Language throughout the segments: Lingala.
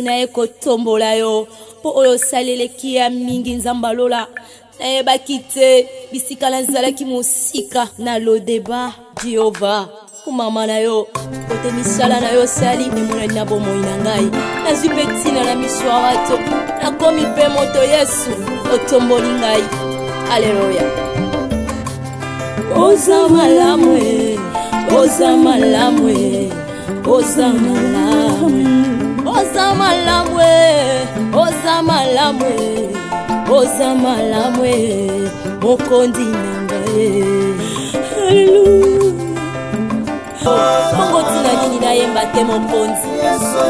Yesu na ekotombola yo po oyo saleleki ya mingi nzambalola na yebaki te bisika nazalaki mosika na lodeba Jehova kumama na yo kote misala na yo sali emonani na bomoi na ngai nazwi mpe ntina na miso ya bato nakomi mpe moto Yesu otomboli ngai aleluya oza malamu oza malamu oza malamu oza malamu oza malamu oza malamu mokondi na ngai haleluya bongo tina nini nayemba te mokonzi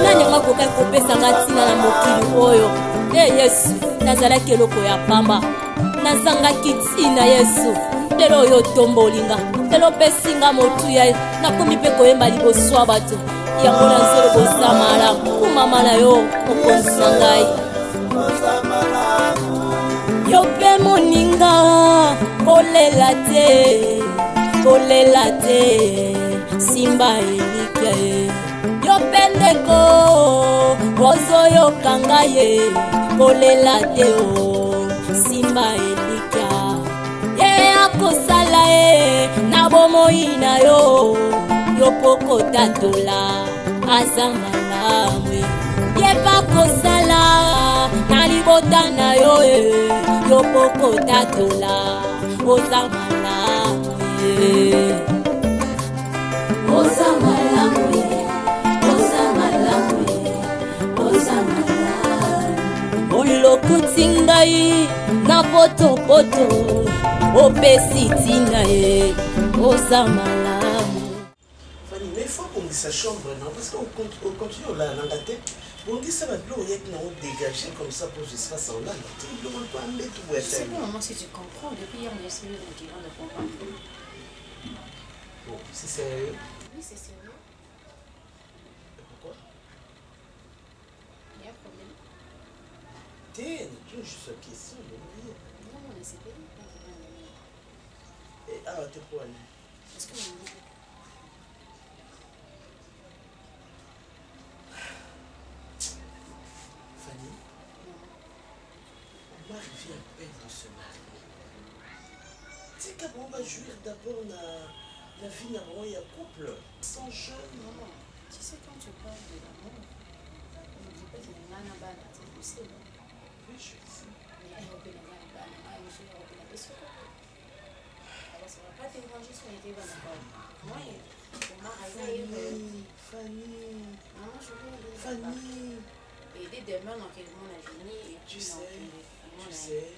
nani anga kokai kopesanga ntina na mokili oyo Yesu nazalaki eloko ya pamba nazangaki ntina Yesu lelo oyo otombolinga lelo pesinga motuya nakomi mpe koyemba liboso ya bato yango nazelo boza malamu kumama na yo mokonzi na ngai yo mpe moninga kolela te simba elika yo mpe ndeko ozoyoka ngai kolela te simba elika ye akosala na bomoi na yo yo poko tatola aza malamu ye bakosala na libota na yo yo poko tatola oza malamu oza malamu oza malamu oza malamu olokoti ngai na potopoto opesi tina oza malamu. Mais il faut qu'on dise sa chambre, non? Parce qu'on continue là, dans la tête. On dit ça va dégager comme ça pour que je fasse en là. Tu ne peux pas me mettre où est-ce que... C'est bon, moi si tu comprends, depuis hier on a essayé de comprendre. Bon, c'est sérieux? Oui, c'est sérieux. Et pourquoi? Il y a un problème. Tiens, tu as juste une question, non? Non, c'est pas une Et ah, tu peux aller. Est-ce que vous Fanny, on va arriver à peine ce mari. Tu sais qu'on va jouir d'abord la vie d'amour et un couple. Sans jeune. Maman, tu sais quand tu parles de l'amour, on ne dit pas que c'est un anabana, c'est possible. Oui, je sais. Mais elle est un anabana, elle est un question. Alors ça ne va pas te déranger si on était dans la parole. Moi, pour moi, Fanny. Maman, je veux Fanny. Et dès demain, dans quel monde a fini, et Tu puis sais,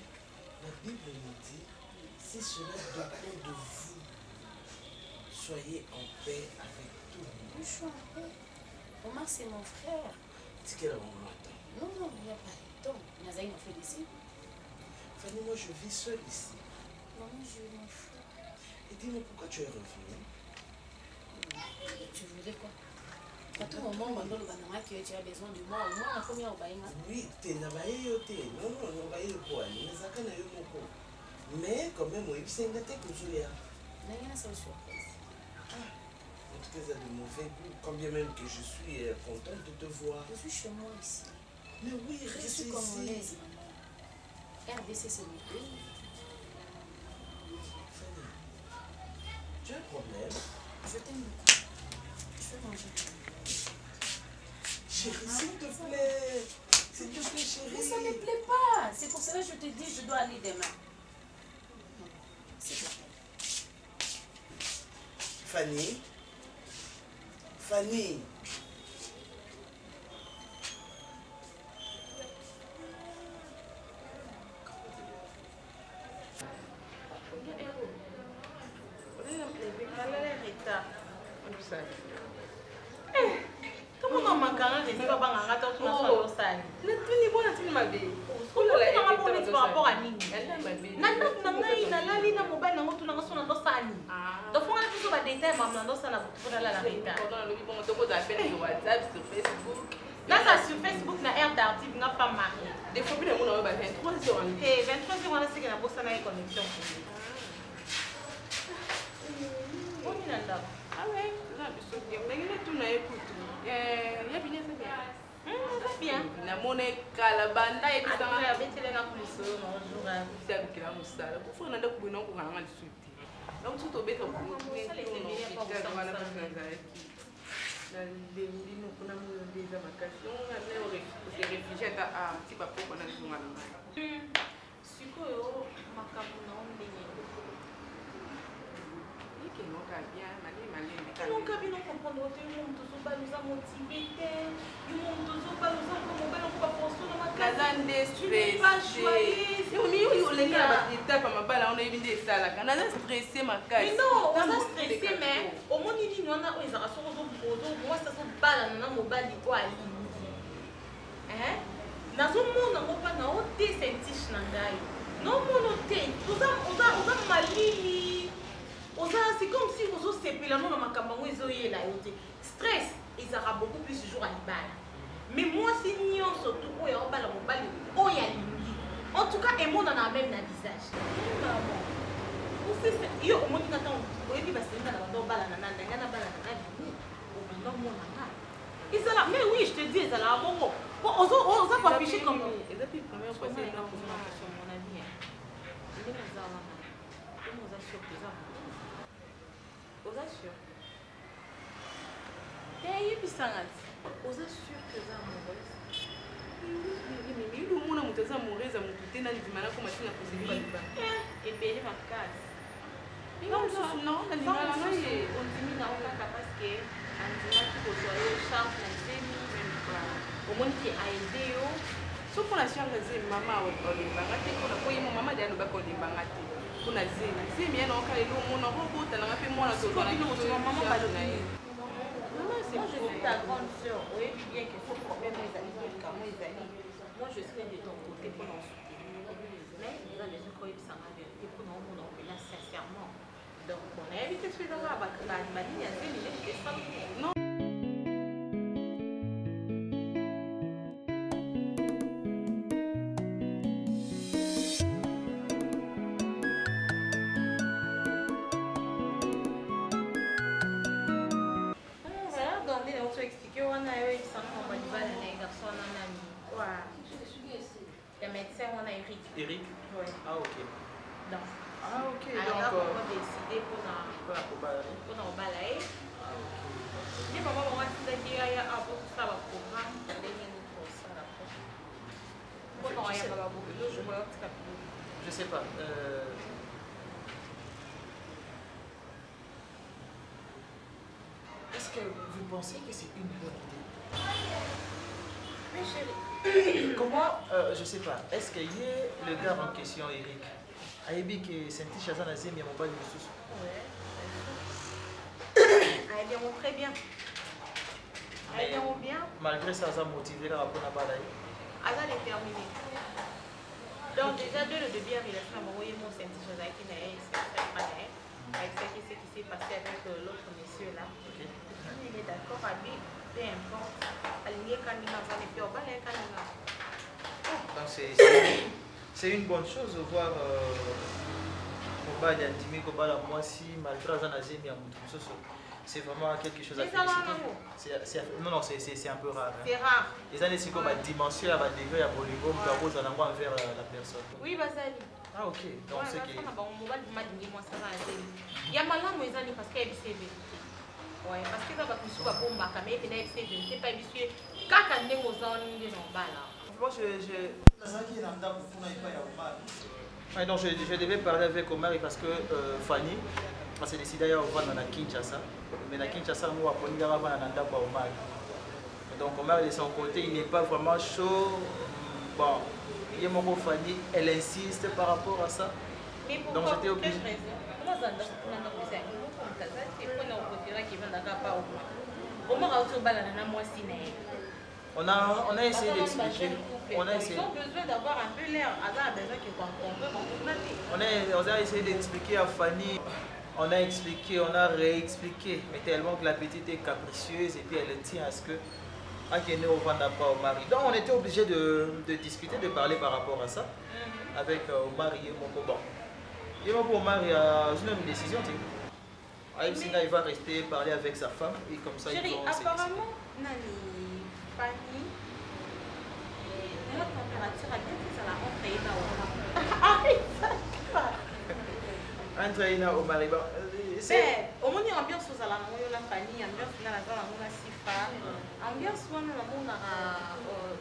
la Bible nous dit, si cela dépend de vous, soyez en paix avec tout le monde. je suis en paix. Omar, c'est mon frère. C'est quel moment attend? Non, il n'y a pas de temps. Nazaï m'a fait ici. Fanny, moi je vis seule ici. Maman, je m'en fous. Et dis-moi pourquoi tu es revenue? Tu voudrais quoi? À tout moment, maintenant, le banana que tu as besoin de moi, au moins, la première au baïma. Oui, tu n'as pas eu non, on va y le poids. Mais quand même, oui, c'est une tête que je l'ai. N'a ça surprise. En tout cas, ça a de mauvais goût. Combien même que je suis contente de te voir. Je suis chez moi ici. Mais oui, Je reste suis ici. congolaise, maman. RDC, c'est mon pays. Fanny, tu as un problème? Je t'aime beaucoup. Je veux manger. Chérie, s'il te plaît. S'il te plaît, chérie. Mais ça ne me plaît pas. C'est pour cela que je te dis je dois aller demain. C'est ça. Fanny. Fanny. Sur Facebook, na air d'artiste, n'a pas marié. Des fois, il y a 23 heures. Et 23 heures, on a une connexion. Ah ouais, là, je suis bien. Mais il est tout là, écoute. Il y a bien ça. fille, hein. Na mona kalabanda et ça va avec les gars plus sur un jour. C'est avec la moussala. Pour faire nanda pour non pour rendre le souti. Donc tout au béton pour nous. Ça les meilleurs pour ça voilà parce que na ndendi no kuna mo ndeza makasi on a ne se réfugié à petit papa pour na zunga na sikoyo makamu na ondenye que non bien malé non kabino comprendre que le monde tout ça nous a motivé le monde tout ça nous a comme on pas penser dans ma casa stress pas joyeux yo mi yo le ngala ba étape mabala on a yibinde sala kana stressé makasi non on a stressé mais au monde ni on a ils a so moi ça so bala na mobali ko ali hein nazo mona mopa na o te sentish na ngai non mono te uza malili c'est comme si vous avez séparé la maman makambango ezoye la yote stress ils aura beaucoup plus de jours à libala mais moi c'est nion surtout o ya bala mobali o ya lingi en tout cas et mon dans la même na visage maman ou c'est yo o moni nata o yebi basenga na bando bala na nanda ngana bala na nadi o bando mona na izala mais oui je te dis izala bongo oza pas afficher comme et depuis première fois c'est là pour mon avis il est dans la main on nous a surpris oza sûr eyebisangati oza sûr que eza amoureuse miyidu omona moto aza amoureuse motu te nandima nakoma ntina kozeli baliba ebele makasi nalingala ye ondimi nango kaka parceke andimaki kozwa yo charge na zemi omoni ke aide yo so mpona charge zemi mama olembanga te mpona po ye mo mama de alobaka olembanga te mpona zemi ye naoka lelo omona obotalanga mpe mwana tozwana ye moi je suis ta grande soeur oui bien que ce problème moi je serai de ton côté pour en soutenir mais il a besoin qu'on ait sa vérité pour nous on là sincèrement donc on a évité ce que là ma ligne à zéro mais ça non Eric? Oui. Ah, ok. Donc, ah, ok. Alors, on a décidé pour nous balayer. Ah, ok. Et maman, on va dire qu'il y a un programme je sais pas. Est-ce que vous pensez que c'est une bonne idée? Mais chérie. Comment, je sais pas, est-ce qu'il y a le gars en question, Eric? Aïbi qui senti Chazan Azim, il y a mon bal de sous. Ouais. Elle vient très bien. Elle vient bien. Malgré ça, ça motivé à apprendre à balayer. Elle est déterminée. Donc déjà, dès le début, il a fait un moment où mon senti Chazan qui n'est pas avec ce qui s'est passé avec l'autre monsieur là. Okay. Il est d'accord avec lui, peu importe. Aligné Kanina, ça n'est plus au balai Kanina. Donc c'est une bonne chose de voir Mobali Andimi Kobala moi si malgré Zanazim et Amoutou. C'est vraiment quelque chose à féliciter. Non, c'est un peu rare. Hein. C'est rare. Les années, c'est comme la dimension, à degré, à Boligo, à rose, à l'endroit envers la personne. Oui, Basali. Ah, ok. Donc, c'est que. Il y a malin, mais parce qu'il y a BCV. Oui, parce que ça va tout à bomba, mais il y a BCV. C'est pas BCV. Quand on est aux zones, il y a un bal. Moi, donc, je devais parler avec Omar parce que Fanny, on s'est décidé à voir dans la Kinshasa. Mais la Kinshasa, nous, on a voir dans Omar. Donc, Omar, de son côté, il n'est pas vraiment chaud. Bon, il y a mon mot Fanny, elle insiste par rapport à ça. Mais pourquoi? Donc, j'étais obligé. Comment ça on a essayé d'expliquer. Ils ont besoin d'avoir un peu l'air. On a essayé d'expliquer à Fanny. On a expliqué, on a réexpliqué. Mais tellement que la petite est capricieuse et puis elle tient à ce que. Au mari. Donc on était obligé de discuter, de parler par rapport à ça. Avec Omar et Mokoban. Et Omar a une décision. Il va rester parler avec sa femme et comme ça chérie, ils vont apparemment, Nani, Fanny, température à bien ça la rentre et là Entre Ina au Mariba. c'est au moins ambiance aux ala nango la famille ambiance na la zala nango na sifa ambiance wana na mona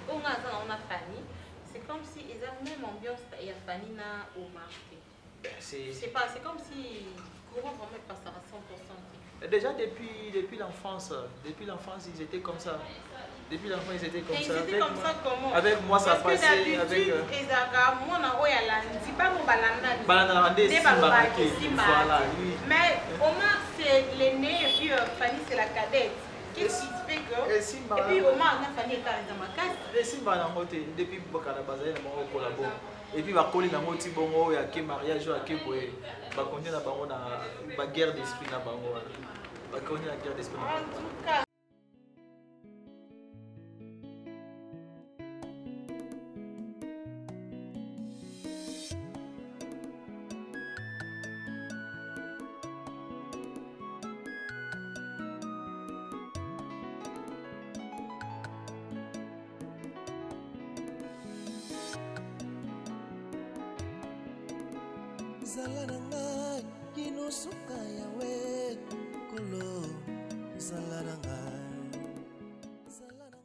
on a zala on a famille c'est comme si ils ont même ambiance et la famille na au marché c'est pas c'est comme si comment vraiment passer à 100%. Déjà depuis l'enfance ils étaient comme ça. Depuis l'enfance ils étaient comme et ça. ils étaient comme ça comment? Avec moi ça passait avec Ezaka mona oyala ndi pas mon balanda. Balanda voilà oui. Mais Omar c'est l'aîné et puis Fanny c'est la cadette. Qu'est-ce qui fait que et puis Omar na Fanny est dans ma case. Et Simba na ngote depuis bokala bazali na bango collabo. Et puis bakoli na ngoti bongo ya ke mariage ya ke boye. Ba konye na bango na ba guerre d'esprit na bango. Ba konye na guerre d'esprit. En tout cas zala na ngai kino suka yawe kolo zala na ngai zala na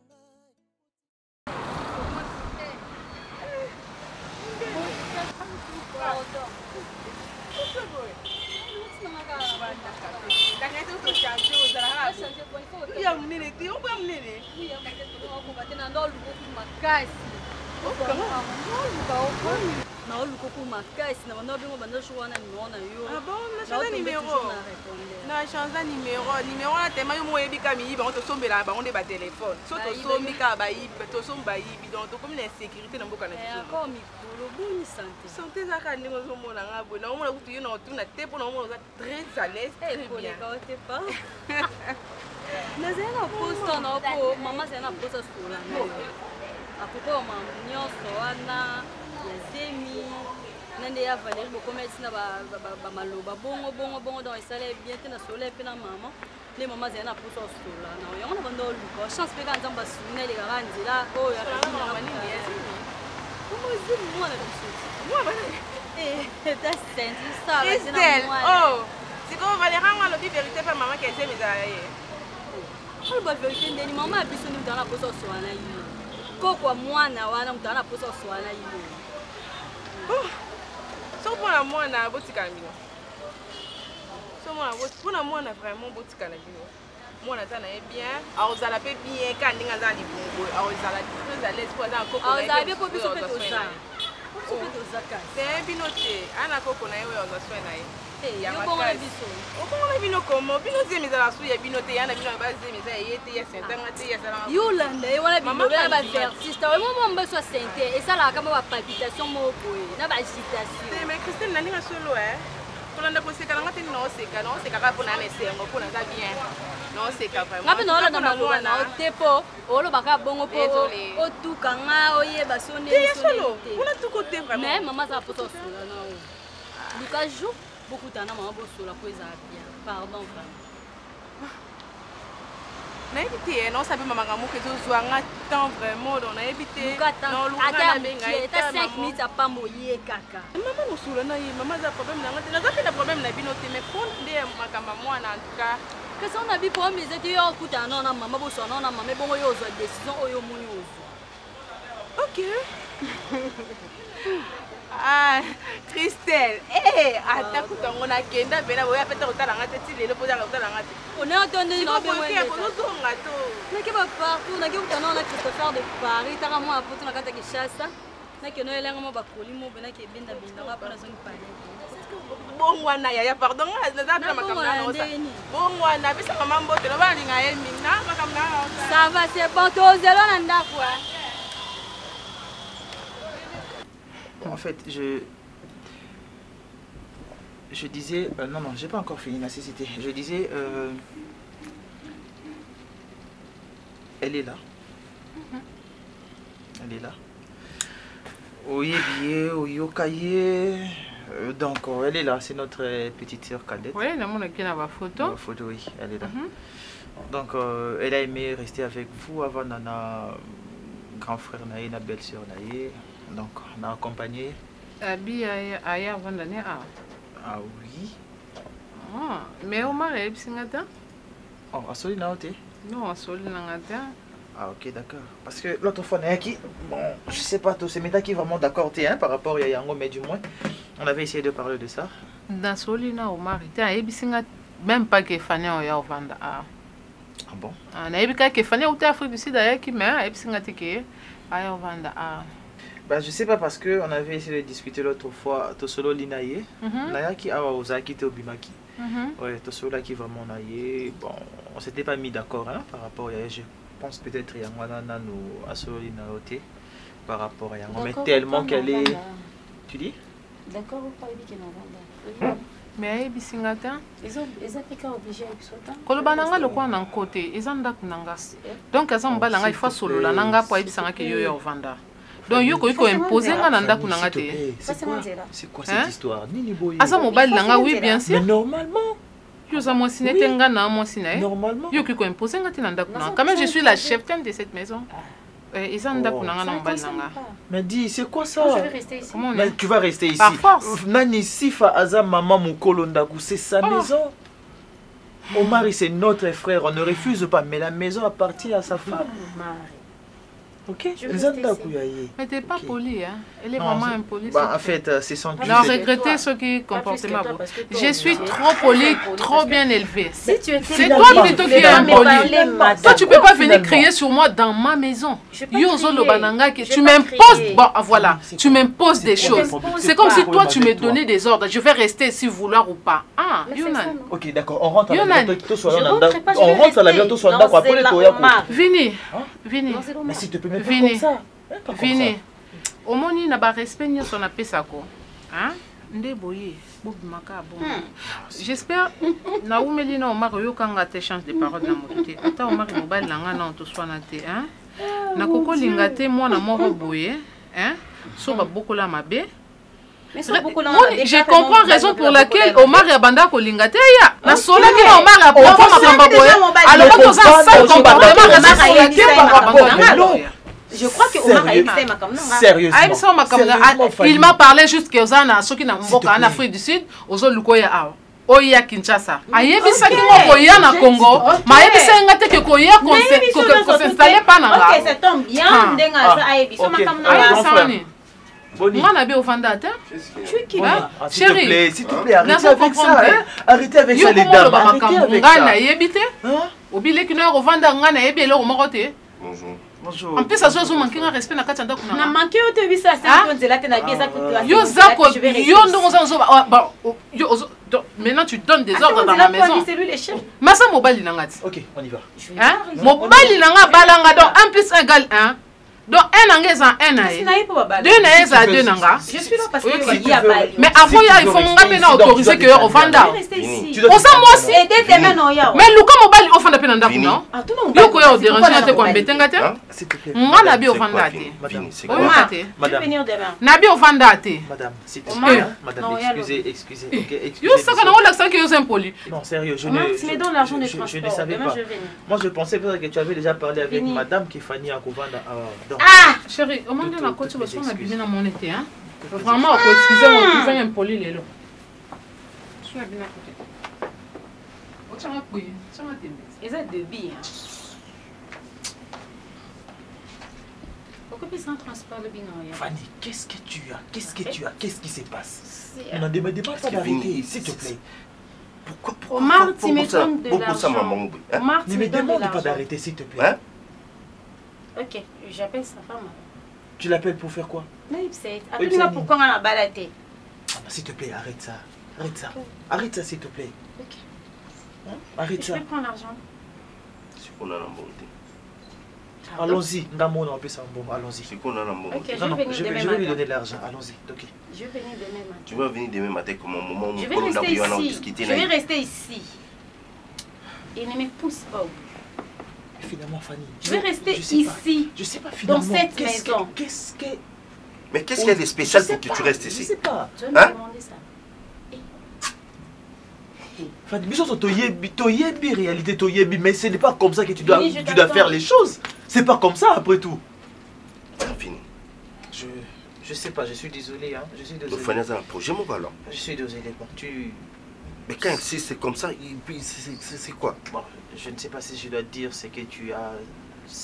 na oluko ku makasi na bana bengo banda shwa na numéro na yo. Ah bon, na change numéro. Na change numéro na tema yo mo yebi ka mi ba on to sombela ba on de ba téléphone. So to sombi ka ba yi to somba yi bi donc to comme une insécurité na mboka na biso. Encore mikolo boni santé. Santé za ka ndingo zo mona nga bo na mona kutu yo na tu na te po na mona za très à l'aise très bien. Ko te pa. Na zena posta na ko mama zena posta sula na yo. Apoko mama nyonso wana Zemi, nande ya Valérie bokomesi na ba maloba bongo dans esale bien te na soleil pe na maman les mamans zena poso sola na yo na bando luko chance pe ka nzamba suna le garanzi la o ya mama ni ni comment est moi la biso moi ba ta senti ça la Christelle oh c'est comme Valérie ngalo bi vérité pa maman que Zemi za ye oh ba vérité ndeni maman biso ni dans la poso sola na yo kokwa mwana wana mutana poso sola na yo. So pour la moi na botika mbino. So moi pour la moi na vraiment botika na bino. Moi na ta na bien, aozala pe bien ka ndinga za libongo, aozala très à l'aise pour dans koko. Aozala be ko biso pe toza. C'est bino te, ana koko na yo oza soin na ye. Yo bongo na biso. Okongo bino komo, bino zemi za la su ya bino te yana bino ba zemi za yete ya sentanga te ya sala. Yo landa yo wana bino ba vertiste, mo mba so sente et ça la kama ba palpitation mo boy, na ba agitation. Mais Christine na ninga solo kolanda koseka na ngati no seka ka pona na sengo pona za bien. No seka vraiment. Ngapi no na maloba na otepo, olo baka bongo po o tukanga oyeba sone solo. Pona tuko te vraiment. Mais maman ça poto solo na o. Lucas joue beaucoup de maman bo solo ko za bien. Pardon vraiment. Na évité non ça peut maman ngamu que zo zwanga temps vraiment on a évité non luka benga eta 5 minutes a pas moyer kaka maman no solo na ye maman za problème na ngati na za pena problème na bino te mais compte de makamba mwana en tout cas que ça on a bi problème les étudiants yo kuta non na maman bo so non na maman bongo yo zo décision oyo moni ozo. OK. Ah, Christelle, attends kutango na kenda bena boya peta kotala ngate ti lelo poza kotala ngate. On est entendu non be wele. Na ke ba partout na ke kutana na Christopher de Paris tara mo apoto na kata Kinshasa. Na ke no elenga mo bakoli mo bena ke binda ngapa na zone pale. Bongwana ya pardon na za pela makamna na osa. Bongwana bisa mama mbote lo ba linga ye minga makamna na osa. Ça va c'est bon to zelo na ndako. En fait, je disais... non, j'ai pas encore fini la cécité. Je disais... elle est là. Elle est là. Oyebiye, Oyokaye... donc, elle est là. C'est notre petite sœur cadette. Oui, elle a mon photo. Photo, oui, elle est là. Donc, elle a aimé rester avec vous avant Nana, grand frère Naïe, la belle-sœur Naïe. Donc, on a accompagné. Abi aya vandane a. Ah oui. Ah, mais Omar est bisingata? Oh, asoli na ote? Non, asoli nangata. Ah ok, d'accord. Parce que l'autre fois, bon, je sais pas tous ces méta qui vraiment d'accord hein, par rapport à Yango, mais du moins, on avait essayé de parler de ça. Dans Solina Omar, tu as bisinga même pas que Fanny oya vanda a. Ah bon? Ah, na ebika que Fanny ou Afrique du Sud aya qui mais bisinga teke aya vanda a. Bah, je sais pas parce que on avait essayé de discuter l'autre fois, Tosolo Linaye, Naya qui a Ozaki Teobimaki. Ouais, Tosolo qui vraiment naïe. Bon, on s'était pas mis d'accord hein, par rapport à je pense peut-être qu'il y a un nous à Solo Linaote par rapport à Yango, mais tellement qu'elle est. Tu dis? D'accord ou pas qu'il y a mais bisinga ta? Ils ont pas obligé à sauter. Kolobananga le quoi nan côté, ils ont ndakunanga. Donc asa mbalanga il faut solo la nanga po ibisanga ke yo ya vanda. Donc il faut imposer nga nanda kunanga te. C'est quoi cette histoire? Nini boy. Asa mobile nanga oui bien sûr. Mais normalement. Yo za mo sinete nga na mo sinae. Normalement. Yo ko imposer nga te nanda kunanga. Quand même je suis la chef de cette maison. Ils ont nanda kunanga na mobile nanga. Mais dis, c'est quoi ça? Je vais rester ici. Mais tu vas rester ici. Par force. Nani Sifa Aza Maman Mukolo Ndaku, c'est sa maison. Omar, c'est notre frère, on ne refuse pas, mais la maison appartient à sa femme. Ok, mais t'es pas poli, hein? Elle est vraiment impolie. Bah, en fait, c'est son culte. Non, regrettez ce qui comportement. Je suis trop poli, trop bien élevé. C'est toi plutôt qui es impoli. Toi, tu peux pas venir crier sur moi dans ma maison. Yozo Lobananga, tu m'imposes. Bon, voilà, tu m'imposes des choses. C'est comme si toi, tu me donnais des ordres. Je vais rester ici, vouloir ou pas. Ah, Yonan. Ok, d'accord, on rentre à la bientôt sur Ndako. Après, Vini, Vini. Mais s'il te plaît, Vini, Vini. Au moni na ba respect ni son apesa ko. Hein? Nde boye, bobi makabo. J'espère na umeli na Omar yo kanga te change de parole na moté. Ata Omar mobile nanga na to swana te, hein? Na koko lingate mwana moko boye, hein? So ba bokola mabe. Je comprends raison pour laquelle Omar Yabanda ko lingate ya. Na sola ki Omar a prendre makamba boye. Alors que ça ça comportement je crois que Omar a été sérieusement. Il m'a parlé juste que Ozana soki na mboka en Afrique du Sud, ozo lukoya awa. Oya Kinshasa. Ayebisa ki moko ya na Congo, ma yebisa ngate ke ko ya ko s'installer pas na nga. OK, ça tombe bien, ndenga za ayebisa makamba na. Boni. Moi, on a tu es qui là? Chérie, s'il te plaît, arrêtez avec ça. Arrêtez avec ça, les dames. Arrêtez avec ça. Bonjour. Bonjour. En plus, ça se manque un respect. Na manqué au début ça c'est un peu la tête bien ça maintenant tu donnes des ordres dans la maison. Massa mobile nangati. OK, on y va. Hein? Mobile nanga balanga donc 1 plus 1 égale 1. Donc, un nanga est un naïe. Deux naïes à deux nanga. Je suis là parce que il y a Bali. Mais avant, il faut maintenant autoriser que au Vanda. On s'en moi aussi. Mais le cas mobile au Vanda penanda non. Le quoi au déranger te quoi betenga te. Moi nabi au Vanda te. Madame. Nabi au Vanda te. Madame, s'il te plaît. Madame, excusez. OK, excusez. Yo ça kana on l'accent que yo impoli. Non, sérieux, je ne savais pas. Moi je pensais que tu avais déjà parlé avec madame qui Fanny à Kovanda. Ah, chérie, au moment de la côte, tu vas me biser dans mon été, hein? Vraiment, excusez-moi, tu fais un poli, les lots. Je suis bien à côté. Tu vas couiller, tu vas t'aimer. Ils ont deux billes, hein? Pourquoi ils sont transport le bilan? Fanny, qu'est-ce que tu as? Qu'est-ce qui se passe? On ne demande pas d'arrêter, s'il te plaît. Pourquoi Omar, tu me donnes de l'argent. Ne me demande pas d'arrêter, s'il te plaît. Ok, j'appelle sa femme. Tu l'appelles pour faire quoi? Appelle-moi pourquoi on a baladé. S'il te plaît, arrête ça. Arrête ça, s'il te plaît. Ok. Arrête ça. Je vais prendre l'argent. Allons-y. Allons-y. Ok, je vais lui donner l'argent. Allons-y. Ok. Je vais venir demain matin. Tu vas venir demain matin comme un moment où je vais rester ici. Il ne me pousse pas. Finalement, Fanny. Je vais rester ici. Je sais pas finalement. Dans cette maison. Mais qu'est-ce qu'il y a de spécial pour que tu restes ici? Je sais pas. Je vais me demander ça. Fanny, mais réalité, mais ce n'est pas comme ça que tu dois faire les choses. C'est pas comme ça après tout. Fini. Je sais pas, je suis désolé. Hein. Je suis désolé. Fanny a un projet, mon alors. Je suis désolé. Bon, tu... Mais quand si c'est comme ça, c'est quoi? Bon, je ne sais pas si je dois dire ce que tu as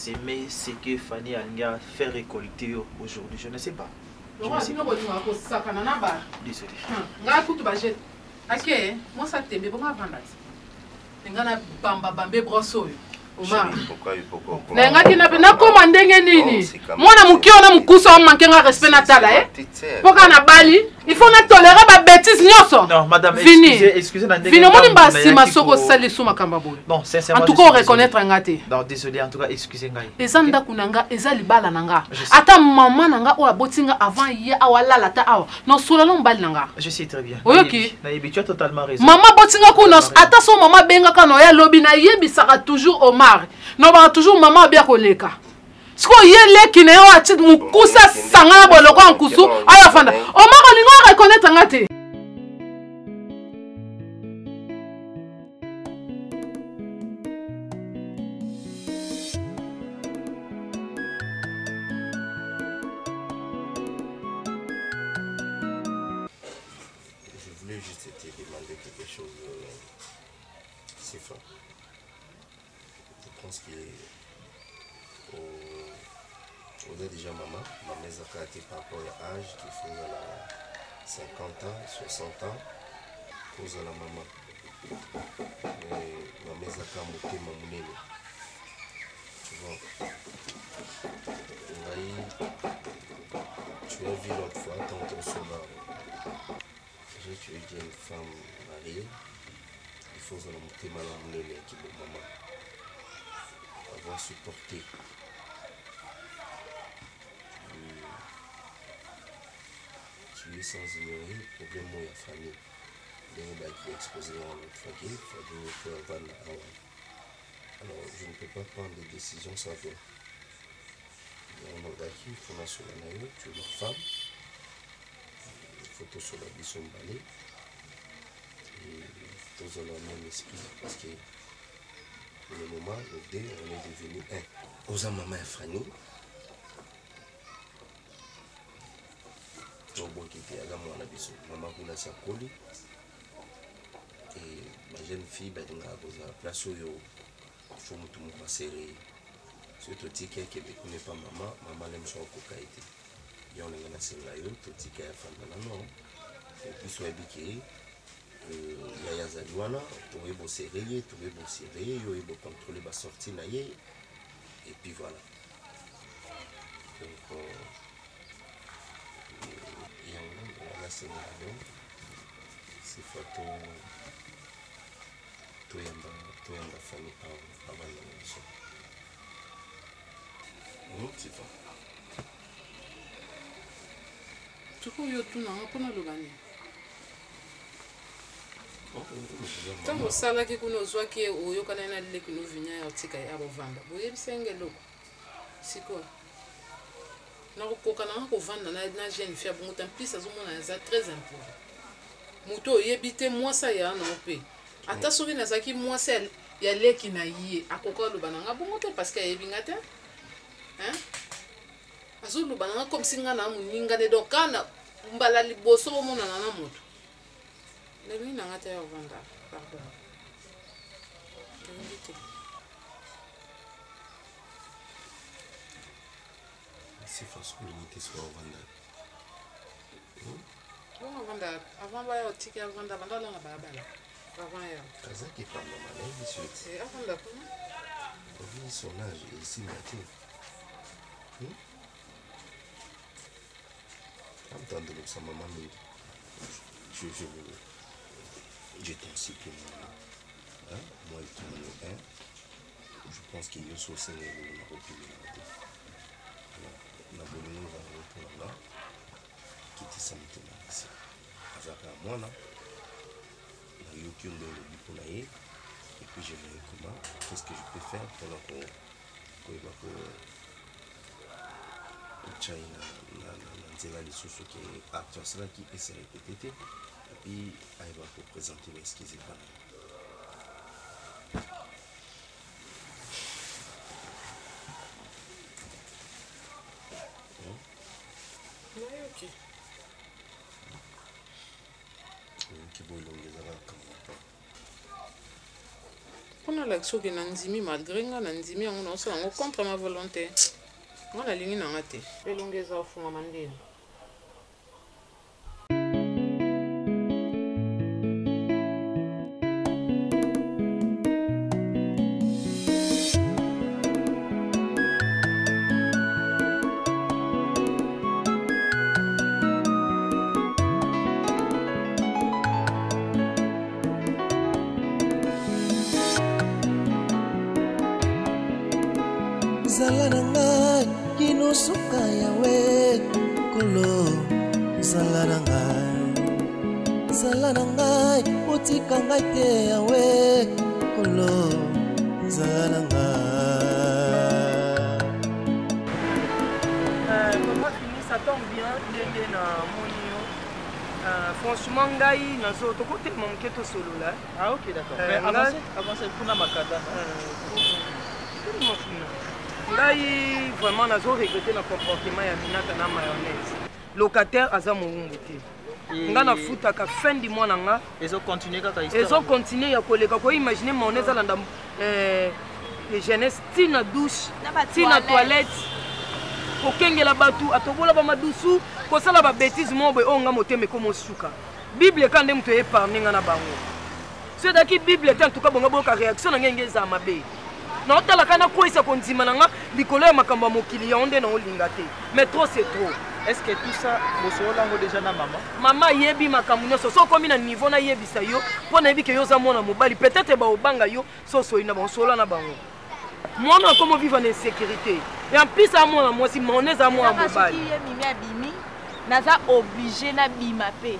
aimé, ce que Fanny a fait récolter aujourd'hui. Je ne sais pas. Je ne sais pas. Désolé. Ok, moi ça t'aime, bon avant là. Ngana bamba bambe brosso. Oma. Pourquoi? Ngaki na commande nini? Mwana mukio na mukusa mankenga respect na tala eh. Poka na bali, il faut na tolérer ba bêtise nyoso. Non, madame, excusez na Vino moni ba sima soko sali suma kamba boy. Non, sincèrement. En tout cas, on reconnaître ngate. Non, désolé, en tout cas, excusez ngai. Ezanda kunanga ezali bala nanga. Ata maman nanga o abotinga avant hier awala la ta awa. Non solo non bali nanga. Je sais très bien. Oyoki. Na yebi, tu as totalement raison. Maman botinga kuna ata so maman benga kana ya lobi na yebi saka toujours au mar. Non ba toujours maman bien koleka. Siko yele ki na yo ati mukusa sanga boloko nkusu aya fanda. Omar lingo reconnaître ngate. Je voulais juste te demander quelque chose. C'est fort. Je pense qu'il est on est déjà maman. Maman a été par rapport à l'âge qu'il faut à 50 ans, 60 ans. Pour la maman. Mais maman a monté mon nez. Tu vois. Tu as vu l'autre fois, tantôt sur la. Tu es une femme mariée. Il faut monter mal à mon nez qui est maman. Avoir supporté. Tu es sans ignorer le problème de la famille. Les gens qui sont exposés à notre famille, il faut vendre. Alors, je ne peux pas prendre des décisions sans toi. On a qui faut sur la naïve, tu es leur femme. Photo sur la bisson balai. Et tous dans le même esprit. Parce que pour le moment, le dé, on est devenu un. Aux maman et Fanny. Maman kuna sakoli et ma jeune fille badinga koza place oyo faut mutu moko serré surtout ticket que ne pas maman l'aime so koka été yo lenga na senga yo to ticket ya fanda non et puis so ebiki ya yazaliwana to ebo serré yo ebo contrôler ba sortie na ye et puis voilà donc c'est photo tout yamba famille avant la maison. C'est ça. Tu peux y retourner pour nous le gagner. Tant que ça là qui nous soit qui au yo kana na le que nous venir otika ya bovanda. Boye bisengelo. Siko. Na kokana ko vanda na jeune fille bon temps plus ça zomona za très important. Muto yebite moi ça ya na opé. Ata soki na zaki moi ça ya leki na yi akoko lo bananga bon te parce que yebinga te. Hein? Azulu bananga comme singa na muninga de dokana mbala liboso mona na moto. Le lui na ngata ya vanda. Pardon. C'est fausse limité sur Vanda. Bon, Vanda, avant ba yo tiki Vanda, Vanda la babala. Avant yo. Kaza qui parle normal, monsieur. C'est avant la quoi? Vu son âge ici maintenant. Entendre sa maman je t'en supplie moi et tout le monde. Je pense qu'il y a aussi un na bolingo za là qui samite na ici azaka mwana na yoki ndo le pour et puis je vais comment qu'est-ce que je peux faire pendant qu'on va pour China na nzela lisusu qui acteur cela qui essaie de répéter et puis il va pour présenter l'esquisse pas On a l'action que Nanzimi malgré nga Nanzimi on se on comprend ma volonté. On a ligne n'angate. Les longues heures font amandine. Zala na ngai kinusuka yawe kolo zala na ngai otika ngai te yawe kolo zala na ngai. Comment finir ça tombe bien ndenge na monio. Franchement ngai nazo to côté mon keto solo là. Ah ok d'accord. Mais avancez kuna makada. Ngai vraiment nazo regretter le comportement ya Minata na mayonnaise. Locataire aza moungu te. Nga na futa ka fin du mois nanga. Ezo continuer kaka histoire. Ezo continuer ya koleka ko imaginer mayonnaise alanda jeunesse tina douche, tina toilette. Ko kengela batu atobola ba madusu, ko sala ba bêtise mo be onga moteme ko mosuka. Bible kande mto épargne nga na bango. C'est daki Bible tant tout ka bonga boka réaction na ngenge za mabe. Non, tu as la canne quoi, ça continue maintenant. Nicolas m'a cambié mon client, on est dans l'ingate. Mais trop, c'est trop. Est-ce que tout ça, vous savez déjà na maman? Maman yebi m'a cambié, so comme il niveau na yebi ça yo. Pour n'avoir que yo za mon mobile, peut-être ba obanga yo, so ina bon solo na bango. Moi non comment vivre en insécurité. Et en plus à moi si mon est à moi mobile. Parce que mimi abimi, naza obligé na bimapé.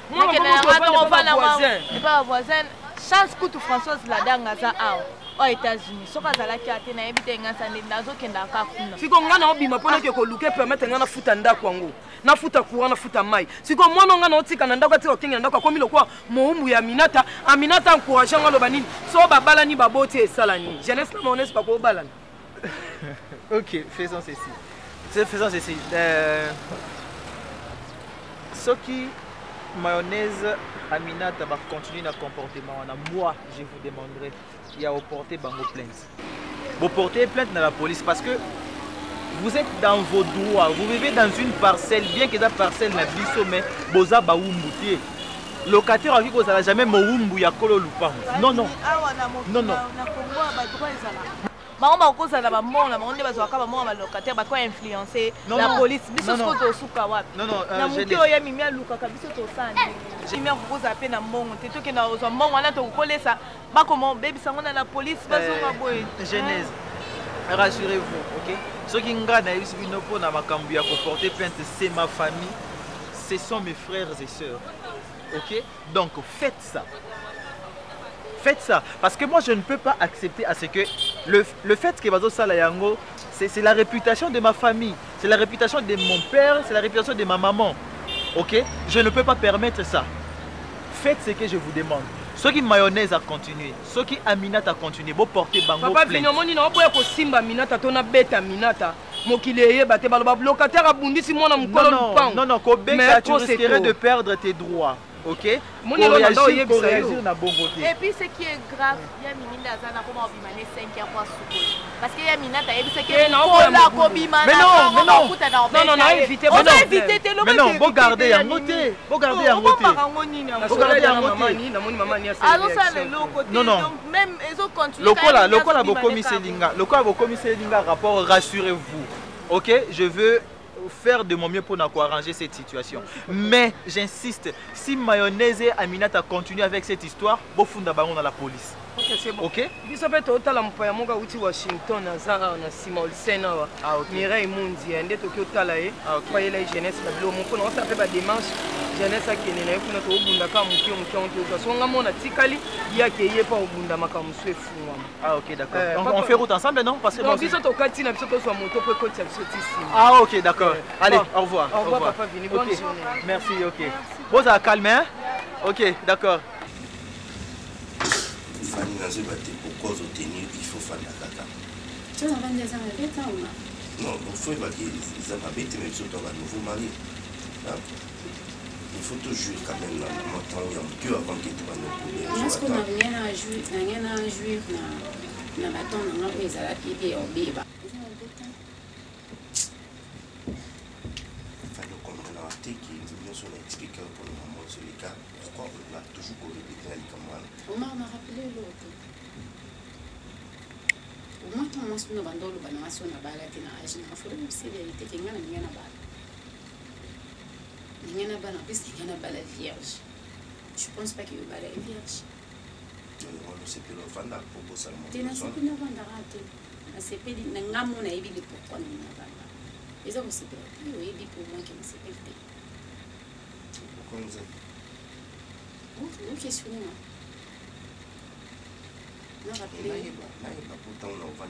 Moi on va voisin. Pas voisin. Chance que Françoise la danga za a. Aux États-Unis, ce que la carte n'a évité un sané nazo qui n'a pas coupé. Si on a un bima pour que luke permettre un futanda kwango, na futa courant na futa mai. Si on moi on a un tika nanda kwa tiko kinga nanda comme le quoi, mohumu ya Aminata encourageant le banini, so babalani baboti et salani. Jeunesse na monnaie pas pour balani. Ok, faisons ceci. Faisons ceci. Ce qui mayonnaise Aminata va continuer notre comportement. Moi, je vous demanderai. Il y a porté bango plainte. Vous portez plainte dans la police parce que vous êtes dans vos droits. Vous vivez dans une parcelle, bien que la parcelle n'a pas mais boza baumbuti. Locataire a dit que vous n'allez jamais moumbu ya kolo lupa. Non non. Non non. Maman cause na ba mon na monde bazwa ka ba mon ba locataire ba ko influencer la police biso ko to suka wapi. Non non, na muti oya mimi aluka ka biso to sani. Mimi cause apé na mongo te to ke na ozo mongo wana to kolesa ba comment baby sango na la police bazo ba boy. Genèse. Rassurez-vous, OK? Ce qui ngana ici bino po na makambu ya ko porter plainte, c'est ma famille, ce sont mes frères et sœurs. OK? Donc faites ça. Faites ça. Parce que moi, je ne peux pas accepter à ce que le fait que Bazo Salayango, c'est la réputation de ma famille, c'est la réputation de mon père, c'est la réputation de ma maman. Ok? Je ne peux pas permettre ça. Faites ce que je vous demande. Ceux qui mayonnaise a continué, ceux qui Aminata a continué, vous portez bango plainte. plainte. Papa, vino moni na opo Simba Aminata, tona beta Aminata. Mokileye bate baloba locataire abundisi mona mukolo lupango. Non, Kobeka, tu risquerais de perdre tes droits. Ok? Pour réagir na bon côté. Et puis ce qui est grave, il y a Minata Zana comme on bimane 5 ans pour souper. Parce qu'il y a Minata et c'est que la kobimana. Mais non, non, invité. On a invité tes mais non, vous gardez un côté. Vous gardez un côté. Vous gardez un côté. Alors ça le côté. Non. Donc même ils ont continué. Lokola bokomi selinga. Lokola bokomi selinga rapport, rassurez-vous. Ok? Je veux faire de mon mieux pour arranger cette situation. Mais j'insiste, si mayonnaise et Aminata continuent avec cette histoire, vous fondez dans la police. Ok, c'est bon. Ok? Vous savez, tout à l'heure, je Washington, na Simon Sena, Mireille Mundi, et Tokyo Talae, voyez la jeunesse, on s'appelle la démarche, jeunesse qui est née, on a Bunda Kamuki, on a Tikali, il y a qui est pas au Bunda Makamusue fou. Ah, ok, d'accord. On fait route ensemble, non? Parce que donc, ils sont au Katina, ils sont au moto pour côté ici. Ah, ok, d'accord. Allez, au revoir. Au revoir, papa, Vini. Bonne journée. Merci, ok. Bon, ça a calmé, hein? Ok, d'accord. Fanny n'a pas été pour cause de tenir, il faut faire la cata. Tu as vendu des bêtes ou non? Non, il faut que les bêtes, mais surtout un nouveau mari. Il faut tout jouer quand même dans le temps, il y a un peu avant qu'il te va nous couler. Est-ce qu'on n'a rien à jouer dans la tombe, dans les alapis et au béba? On a expliqué pour le moment sur les cas pourquoi on a toujours répété à l'Ikamana. Omar m'a rappelé l'autre. Au moins, tout le monde se bande le banana sur la balle à Tina. Je n'ai pas fait aussi vérité qu'il y a une balle. Il y a une balle en plus, il y a une balle vierge. Je pense pas qu'il y ait une balle vierge. On ne sait plus le fanda pour bosser le monde. Tu n'as pas une bande à rater. C'est pas dit, n'a mon avis de pourquoi nous n'avons pas. Les hommes se perdent. Oui, dit pour moi qu'ils ne se perdent. Vous questionnez-moi. Non, rappelez. Pourtant, on va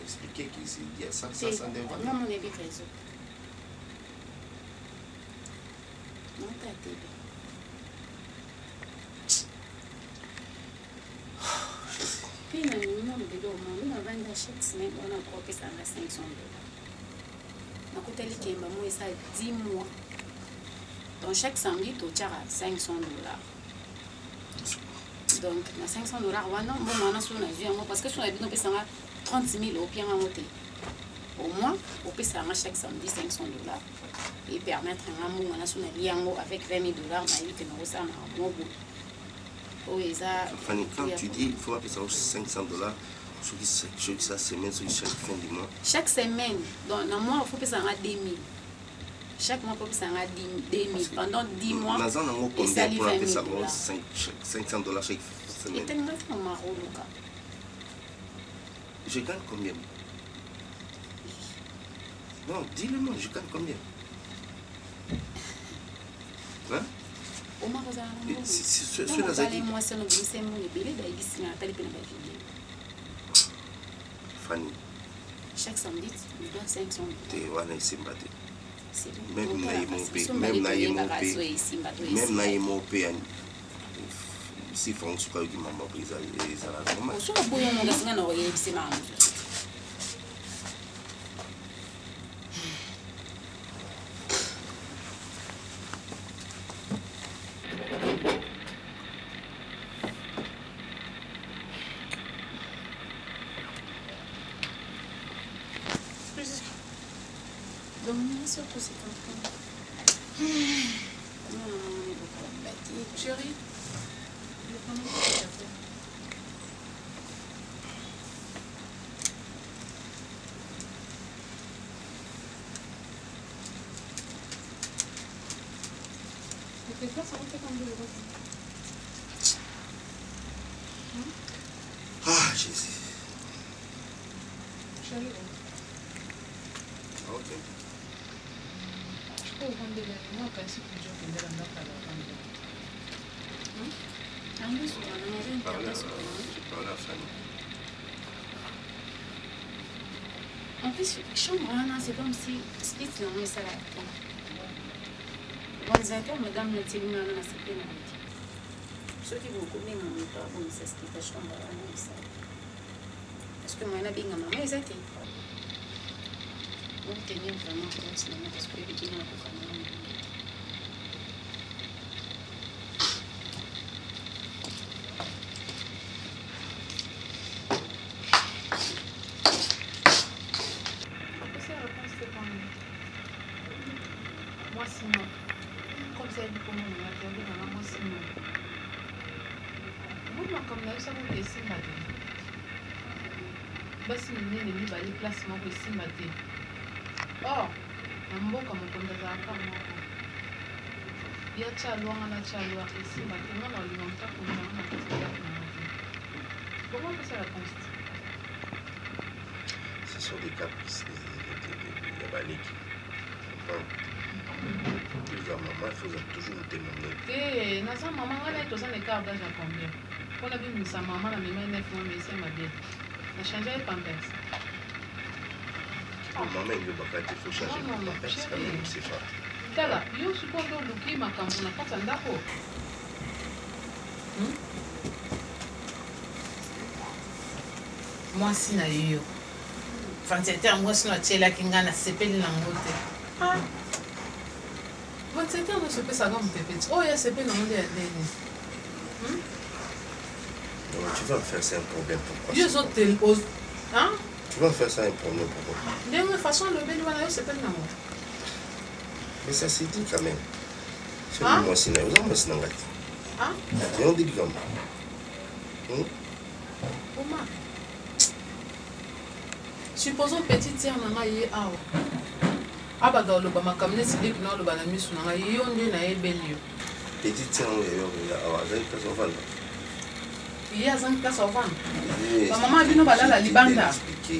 expliquer qu'il y a ça, non, mon avis, raison. Non, t'as été bien. Puis, il y a un minimum de l'eau. On va vendre chaque semaine, on a encore que ça va 500 $. On a coûté les Kemba, moi, ça 10 mois. Donc chaque samedi, tu as 500 $. Donc, na 500 $, parce que si on a 30 000 au pied au moins, on peut chaque samedi 500 $. Et permettre un amour avec 20 000 $. Fanny, quand tu dis qu'il faut appeler ça 500 $, chaque semaine, chaque fin du mois. Chaque semaine, donc dans le mois, il faut que ça ait 2 000. Chaque mois, ça a 2 000. Pendant 10 mois, et ça livre 20 000 $. 500 $ chaque semaine. Je gagne combien? Non, dis-le-moi, je gagne combien? Hein? Fanny. Chaque samedi, tu dois 500 $. Même si France pas qui maman prise les alarmes. Surtout c'est comme Chérie, ah, Jésus. Chérie. Ok. Je peux vendre moi, quand c'est plus dur que de la mettre à la vente. En plus, chambre, c'est comme si split dans ça là. Organisateur, madame le télé, c'est plein de ceux qui vous connaissent, mon pas bon, c'est ce qui fait chambre ça. Parce que moi, il y a bien maman, ils étaient. On tenait vraiment compte parce que les gens ont quand même. Moi, sinon, comme ça, il faut me attendre dans moi, sinon. Moi, comme ça, vous laissez ma vie. Basi nini ni bali place moko esimba te. Or, na mboka mokonzi azalaka moko. Ya tchalwanga na tchalwa esimba te. Nga na olinga konzanga na kati ya vie. Comment on fait la réponse? Ce sont des caprices de Yabaniki. Plusieurs mamans, il faut toujours nous témoigner. Eh, na sa maman, on a tous un écart d'âge à combien? On a vu sa maman, la même 9 mois, mais c'est ma belle. On a changé les pampers. Maman, il faut changer les pampers, quand même, c'est pas. Tala, yo suppose que le ma campona pas en d'accord. Moi, si na yo. Fanteter, moi, si na tchela kinga na sepeli na ngote. 27 ans, je peux savoir mon pépé. Oh, il y a ce pépé dans mon délai. Tu vas me faire ça un problème pourquoi? Dieu autres hein? Tu vas me faire ça un problème pourquoi? De toute façon, le bébé va c'est pas le nom. Mais ça c'est dit quand même. C'est moi c'est là, vous en avez hein? Et on dit comme Comment? Supposons petite sœur n'a yé awa. Abaga le bama kamne silip na le bana misu na yo nde na ebelio. Petite sœur yo awa za place au vendre. Il y a 5 places au vendre. Maman bino balala libanda.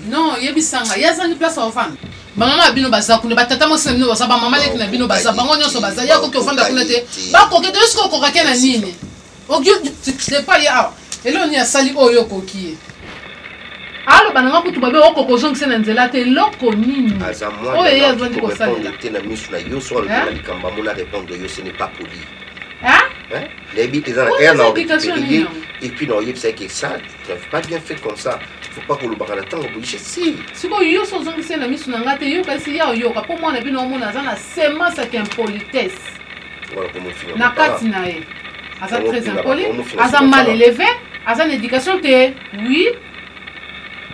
Non, yebisanga, il y a 5 places au vendre. Maman bino baza kuna batata mo semino baza ba maman leki na bino baza bango nyonso baza ya ko ke ofanda kuna te. Ba ko ke te sko ko ka na nini. Ogyo c'est pas ya. Elo ni asali oyo koki. Alors, bananga kutu babe oko kozongisa na nzela te loko nini. Oh et elle doit dire ça. Na misu na yo so le likamba mona répondre yo ce n'est pas poli. Hein? Les bits ils ont et puis non, il sait que ça, tu n'as pas bien fait comme ça. Faut pas que le bagala tango bouche si. Si ko yo so zongisa na misu na ngate yo kasi ya yo ka po mona bino mona za na semence avec impolitesse. Voilà comment finir. Na kati na ye. Asa très impoli, asa mal élevé, asa une éducation que oui.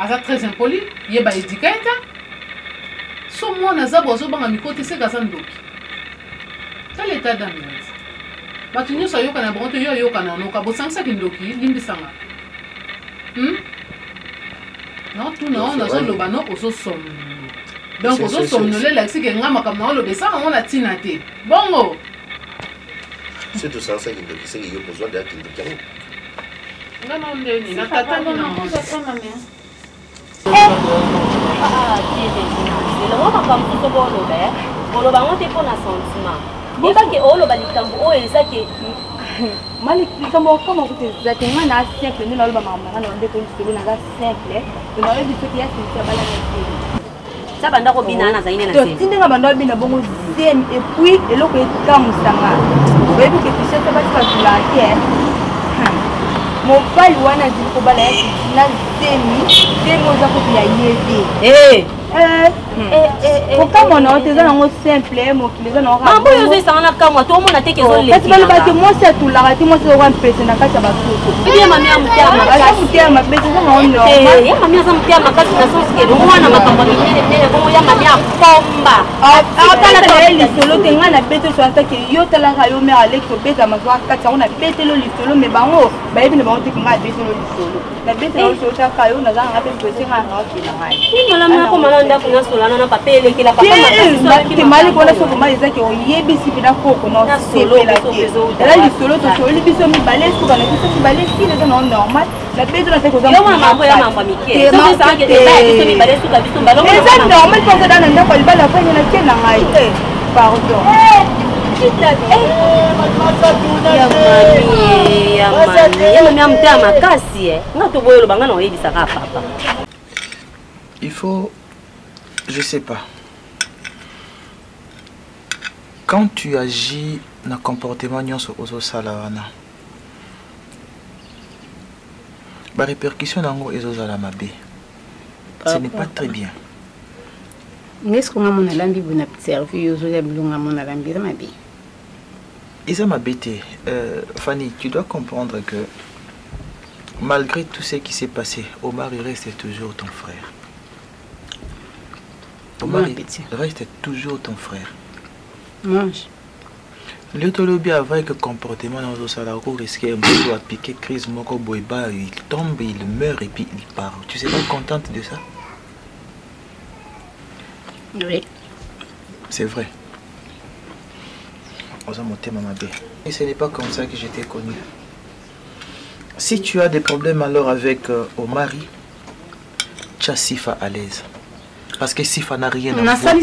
Asa très impoli, yeba éduqueta. So moi naza bozo banga mikote se gaza ndoki. Quel état d'âme? Batu nyonso yoka na bonto yo yoka na noka bosangisa kindoki limbisanga. Non tout non nazo loba no ozo som. Donc ozo som no le laxi ke ngama kam na lo besa on a tinate. Bongo. C'est tout ça kindoki c'est que yo besoin de kindoki. Non ndeni na tata ni na le roi comme tout bon Robert, on le va monter pour un sentiment. Il va que on le va lui cambo, oh et ça que Malik cambo comme vous êtes tellement na simple, nous le va maman, on est pour le na simple, on a eu du petit à c'est pas la ça banda ko binana za ine na simple. Tinga banda bina bongo zen et puis et loko ekamsanga. Vous voyez que tu sais pas tu la terre. Mobali wana zikobala yake na zemi oza kopia yebe okamona oteza nango simple mokili eza nango mambo oyo ezosanga na kamwa to omona teke ezolekasi balobaka te mwasi atulaka te mwasi okoka mpese na kati ya basuku ye mami ya motema makasi motema mapesi eza nango normal ye mami aza motema makasi na sense ke mwana makambo ya minene bongo ya mami apomba atalaka ye lisolo te ngai na bete so atake yo talaka yo mare aleki obeta mazwa kati yango na betelo lisolo me bango bayebi na bango teke ngai abetelo lisolo na betelo lisolo taka yo nazalanga mpe mpese ngai naokela ngai malamu nakomana ndako nasolana na papa elekela papa mali kona soko mali ezaki oyebisi mpena koko nasepela te ela lisolo tosoli biso mibale soka na biso mibale sile eza nao normal na beto na teke eza normal mpo ozada na ndako ya libala afanye na tie na ngai te pardon ya mami ya motema makasi nga toboyolo banga na oyebisaka papa. Il faut, je sais pas, quand tu agis dans le comportement nyonso ozo salawana, la répercussion nango ezo la mabe, ce n'est pas très bien. Est-ce qu'on a mon alambi bon servi ozo ya bilonga mon alambi ça mabe. Isa mabete, Fanny, tu dois comprendre que malgré tout ce qui s'est passé, Omar il reste toujours ton frère. Omar reste toujours ton frère. Mange. Le tolobi avec le comportement dans le salarié risqué de piquer crise moko boiba, il tombe, il meurt et puis il part. Tu sais pas contente de ça? Oui. C'est vrai. Et ce n'est pas comme ça que je t'ai connu. Si tu as des problèmes alors avec Omar, tu as Sifa à l'aise. Parce que Sifa n'a rien à voir.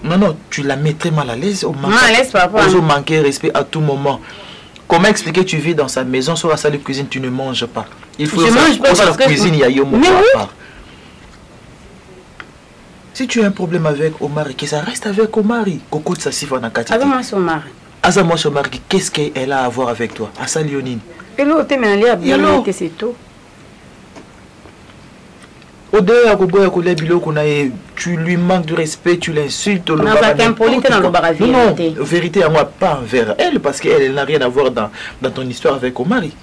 Non, non, tu la mets très mal à l'aise. Au manquer respect à tout moment. Comment expliquer que tu vis dans sa maison, sur la salle de cuisine, tu ne manges pas. Il faut que la cuisine, il y a Yomo à part. Si tu as un problème avec Omar, que ça reste avec Omar. Coco de sa Sifa n'a qu'à dire. Azama Omar, qu'est-ce qu'elle a à voir avec toi? Asa Lionine. Et l'autre, c'est tout. Au-delà tu lui manques de respect, tu l'insultes. Non, vérité à moi, pas envers elle, parce qu'elle n'a rien à voir dans ton histoire avec Omari.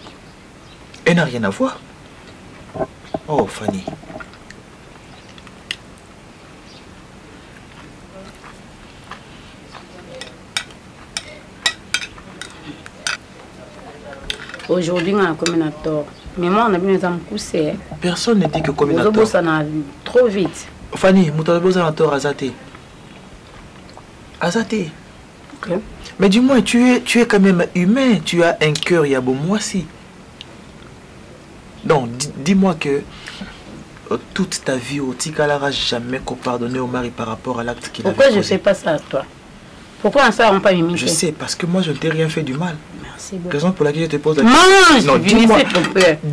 Elle n'a rien à voir. Oh, Fanny. Aujourd'hui, on a comme un tort. Mais moi, on a bien un poussé. Personne ne dit que comme un tort. Ça n'a trop vite. Fanny, vous un tort Azate. Azate. Okay. Mais dis-moi, tu es quand même humain. Tu as un cœur, Yabo, moi aussi. Donc, dis-moi que toute ta vie, Otika n'aura jamais pardonné au mari par rapport à l'acte qu'il a fait. Pourquoi je ne fais pas ça à toi? Pourquoi on ne pas imité? Je sais, parce que moi, je ne t'ai rien fait du mal. Merci beaucoup. Raison pour laquelle je te pose la question.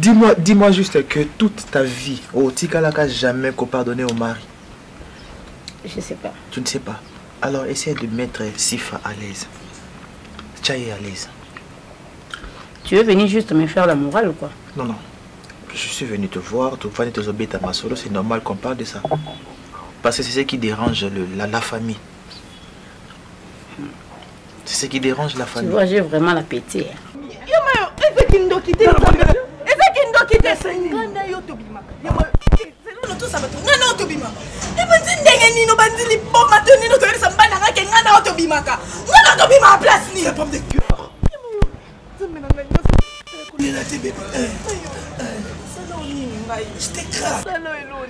Non, dis-moi juste que toute ta vie, Otika n'aura jamais pardonné au mari. Je ne sais pas. Tu ne sais pas. Alors, essaie de mettre Sifa à l'aise. Tchaye à l'aise. Tu veux venir juste me faire la morale ou quoi? Non, non. Je suis venu te voir, tu vas te obéir à ma solo, c'est normal qu'on parle de ça. Parce que c'est ce qui dérange la famille. C'est ce qui dérange la famille. Tu vois, j'ai vraiment l'appétit.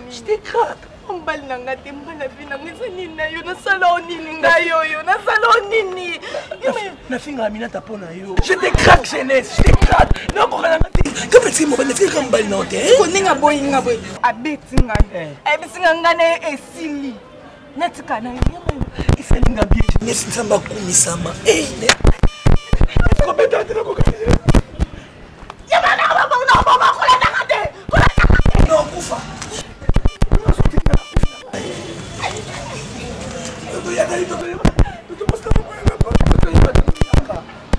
Je t'écrase. On balle dans la tête, on la vie dans les années, on a salonini, on a salonini. La fille a mis ta peau. Je t'écrase, jeunesse, je t'écrase. Non, on a que petit moment, la fille comme balle dans la tête. On est un boy, un boy. A betting, a betting, a silly. Natukana, il s'est mis à bien. Mais c'est ça, ma coumisama. Eh, non, Koufa.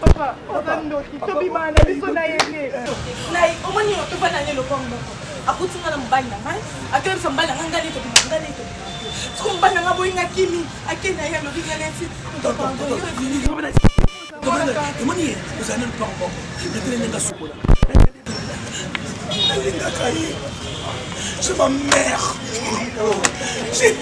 Papa, Tobimana, Bisona Yene. Nai, Omani, Tobana, Lopongo. Akutunga Mbana, I tell some Bana, I'm going to be Kumbana, going a Kimi, I can't have a big energy. The money is an important. C'est ma mère. C'est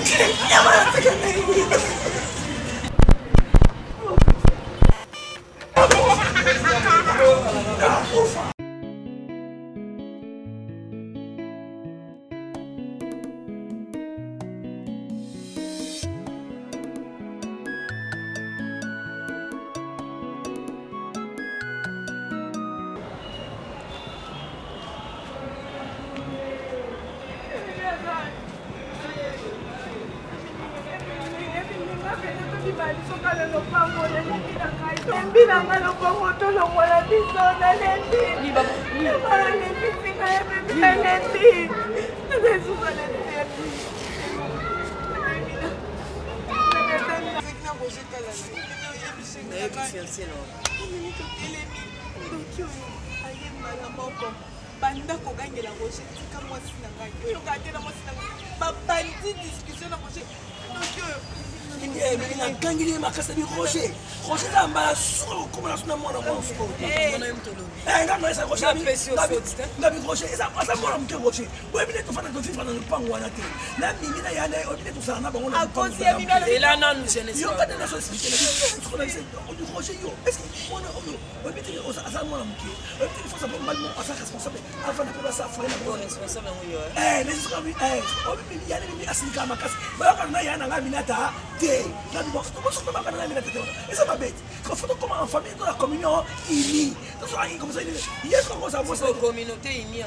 communauté unie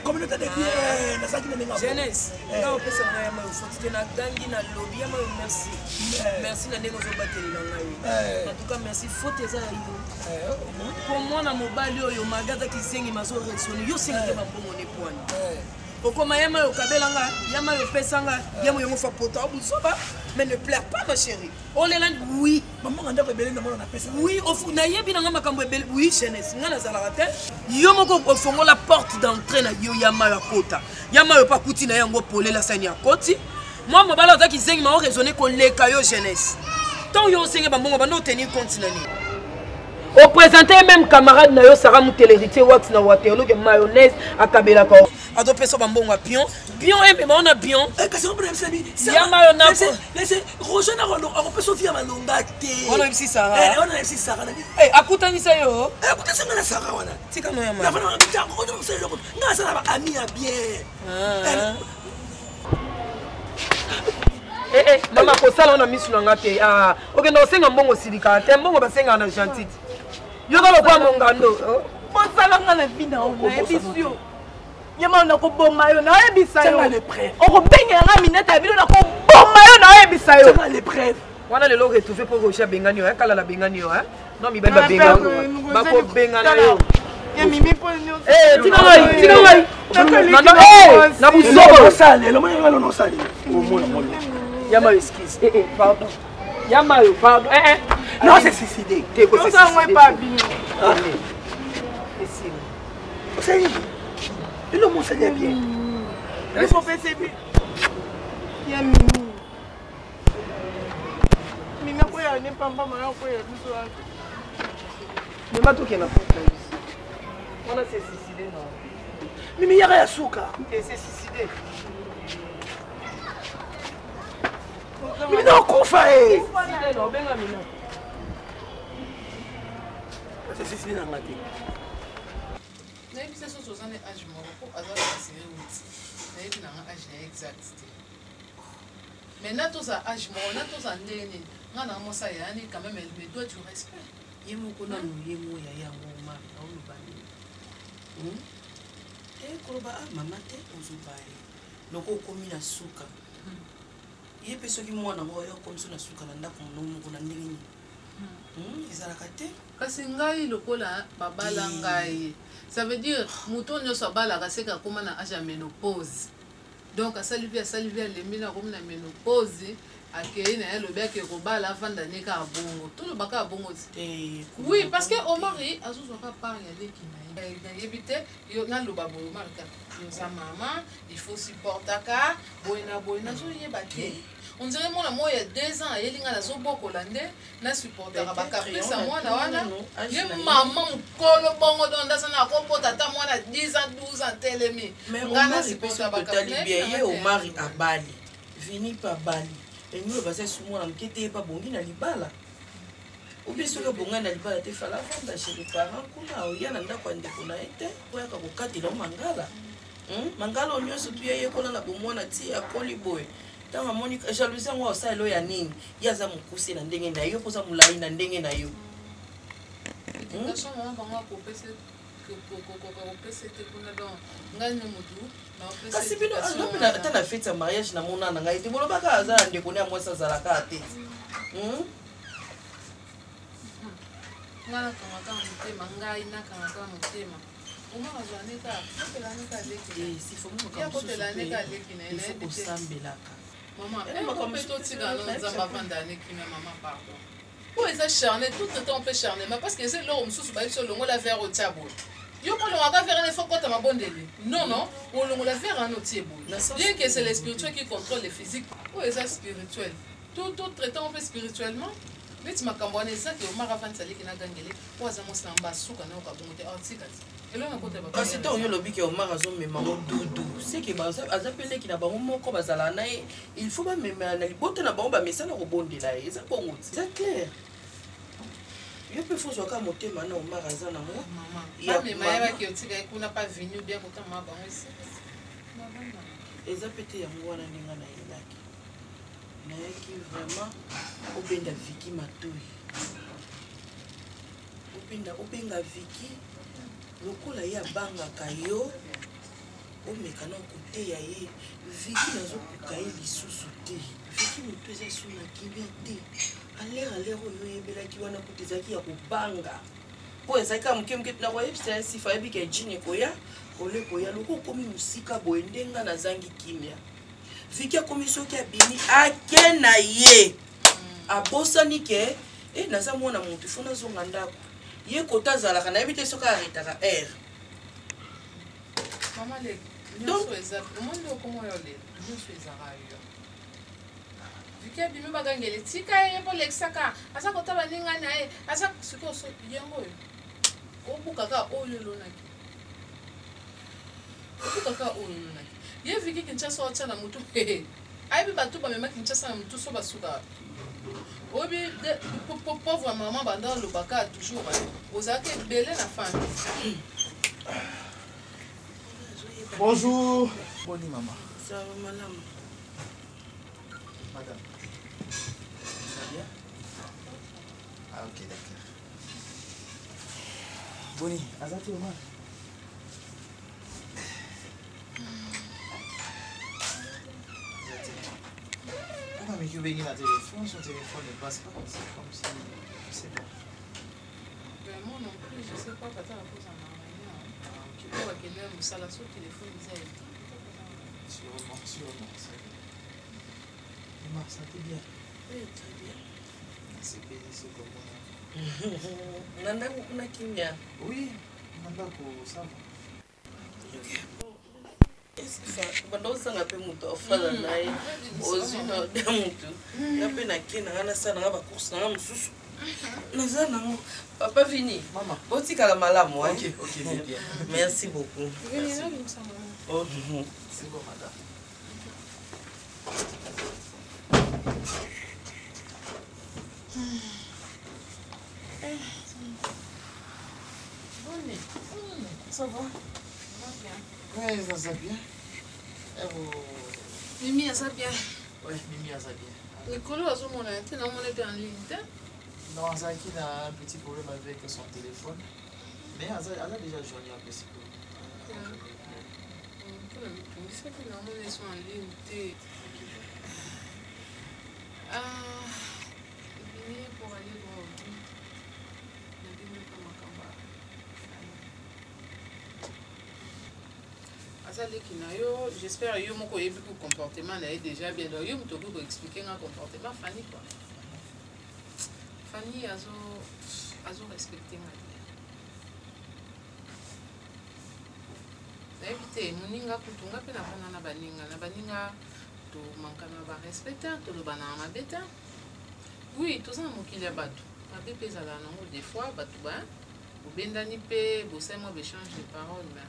communauté de jeunesse. Quand on peut se marier, il na gangi na lobby, merci. Merci na ndenge ozobateli na ngai. En tout cas merci faute eza yo. Pour moi na mobali oyo magaza kisengi mazo resoni yo sengi ba mbongo ne poani. Okoma yama yo kabelanga, yama yo pesanga, yama yo mofa pota busoba, mais ne pleure pas ma chérie. Oh Léland, oui. Maman anda ko belé na mona pesa. Oui, na yebi na makambo ebele, oui jeunesse. Nga na zala te. Yo moko ofongo la porte d'entrée na yo yama ya kota. Yama yo pa kuti na yango polé la sani ya koti. Moi mobala ozaki zengi ma raisonner ko leka yo jeunesse. Tant yo sengi ba mbongo ba no tenir compte na ni. Au présenté même camarade na yo Sarah Moutelérité wax na Waterloo que mayonnaise akabela ko. Ado peso bambongo pion. Pion et on a pion. Kasi on prend sami. Ya mayonnaise. Laissez Rojana on peut sortir malonga té. On a MC Sarah. On a MC Sarah. Akutani sa yo. Akuta sanga na Sarah wana. Tika no ya ma. Na fana ngita ko do se loko. Na sala ba ami ya bien. Mama ko sala on a mis sur ngate. Ah, OK no senga mbongo silika. Te mbongo ba senga na gentil. Yo ka lo kwa mongando. Bon sala ngana bina on na ebisio. Yama na ko bomba yo na ebisa yo. Tanga les preuves. O ko benga nga mineta bino na ko bomba yo na ebisa yo. Tanga les preuves. Wana le lo retrouver pour rocher bengani yo, kala la bengani yo, hein. Non mi ben ba benga. Ba ko bengana yo. Ya mimi po nyo. Tika ngai. Na buzobo sale, lo mwana no sale. O mwana mwana. Yama excuse. Pardon. Yama yo, pardon. Non, c'est suicidé. T'es quoi ça moi pas bien. C'est il le mot c'est bien. Il faut faire c'est bien. Ya mimi. Mina ko ya ne pamba ma ko ya biso a. Ne ma to kena faute. On a s'est suicidé non. Mimi ya suka. Et c'est suicidé. Mimi non konfaé. Non benga mina. C'est suicidé na ngati. nayebi se soso oza na age moko po aza na basere wuti nayebi nanga age na exact te mais na toza age moko na toza ndenge nini nga nanga mosa yayani quand même elle me doit du respect ye moko nanu ye mo ya yango mari aoloba nini koloba mama te ozoba ye loko okomi na suka ye mpe soki mwana ngo oyo okomi so na suka na ndako moko na ndenge nini ezalaka te kasi ngai lokola babala ngai ça veut dire moto nyonso abalaka seka akóma na age ya ménopause donc asali mpe alembi na akómi na ménopause akei na ye alobi ake kobala afanda ne kaka bongo tolobaka ya bongo te oui parce que omari azozwaka part ya leki na ye nayebi te naloba boye omari kaka yoza mama il faut supportaka boye na boye nazoyeba te on dirait mon amour il y a 2 ans il y a des zobokola nde na supportaka bakaprisa mwana wana ye maman mukolo bongo donda sana kopota ta mwana 10 ans 12 ans telemi ngana supporta bakaprisa ye omari abali vini pa bali enyo basa sumona mkete pa bongi na libala obiso ke bonga na libala te fala vanda chez les parents kuna oya na ndako ndeko na ete oyaka kokatela mangala mangala onyoso tu ye kola na bomwana ti akoli boy tanga monika jalousie ngo osalo ya nini yaza mukuse na ndenge na yo poza mulai na ndenge na yo Education mama bango kopese te kuna donc ngai ne mutu na opese kasi bino alopena tana fête ya mariage na mona na ngai te bolo baka azala ndeko ne amwesa zalaka te ngana kamata mutema ngai na kamata mutema Oma azaneka kotelaneka leki si faut mo ya kotelaneka leki na ele faut sambelaka maman on peut tout tirer dans nzamba vandane qui na maman pardon pour eza charné tout le temps on peut charner mais parce que c'est l'homme sous ba sur longo la faire au table yo ko longo ka faire ne faut kota mabondeli non on longo la faire en otiebo bien que c'est le spirituel qui contrôle le physique ou eza spirituel tout traitant on fait spirituellement mais tu makambo na ça que Omar avant ça leki na gangele ko aza mo samba suka na ka bongote artikati kasi to yo lobi ke Omar azomema ngo dudu c'est que azapeleki na bango moko bazala na ye il faut bamema na libote na bango bamesala kobondela ye eza bongo c'est clair yo mpe fozwaka motema na Omar aza nango yamema otika ekuna pa venu bien kotama bango eza pete yango wana ndenge na yelaki nayaki vraiment obenda Viki Matoi obenga Viki lokola ye abangaka yo omeka na koteya ye Viki nazokoka ye lisusu te Viki moto eza suna kilia te alere oyo oyebelaki wana kuta ezalaki ya kobanga po ezalaka moke moke na koyebisa sifa yebi ke jini koya ole koya loko komi musika boye ndenga nazangi kimia viki akomi soki abimi ake na ye abosani ke naza mwana motu fo nazonga ndako ye kota azalaka nayebi te soki aretaka air Mama le nyonso eza omondi okomo yo le nyonso ezaka yo viki abimi bagangeli tika ye bolekisaka aza kota baninga na ye aza sikoyo yango oyo obukaka oyo elonaki ye viki Kinshasa otya na mutu ayebi bato bamema Kinshasa na mutu so basuka oyebi pauvre maman banda olobaka toujours ozalaki ebele na famille. Bonjour. Bonne maman. Ça va, madame. Madame. Ça va bien? Ah, ok, d'accord. Bonnie, azati Omar. Ah, mais tu veux venir à téléphone, son téléphone ne passe pas. C'est comme si. Je sais pas. Moi non plus, je sais pas, papa la pose en main. Tu peux regarder le salon sur le téléphone, ils aiment. Sûrement. Omar, ça t'est bien? Oui, très bien. C'est payé, c'est comment? Nanda kuna kimia. Oui, nanda ko ça va. bandosanga mpe moto afala na ye ozwi na de motu nga mpe nake nanga nasala nanga bacourse nanga mosusu naza nango papa Vini botikala malamu merci beaucoup. C'est bon, madame. Ça va? Oui, ça va bien. Mimi, ça va bien. Oui, Mimi, ça va bien. Nicolas, à ce moment-là, tu n'as pas en ligne. Non, Zaki a un petit problème avec son téléphone. Mais elle a déjà joigné un petit peu. J'espère que vous avez beaucoup de comportement déjà bien. Vous avez expliqué un comportement Fanny quoi. Fanny a respecté ma vie. Évitez, moninga kutunga pe na bana na baninga to mankana ba respecter to lo bana ma beta. Oui, tout ça mon qu'il y a bateau. Ma bébé ça là non des fois bateau ba. Vous bendani pe, vous savez moi échange de paroles mais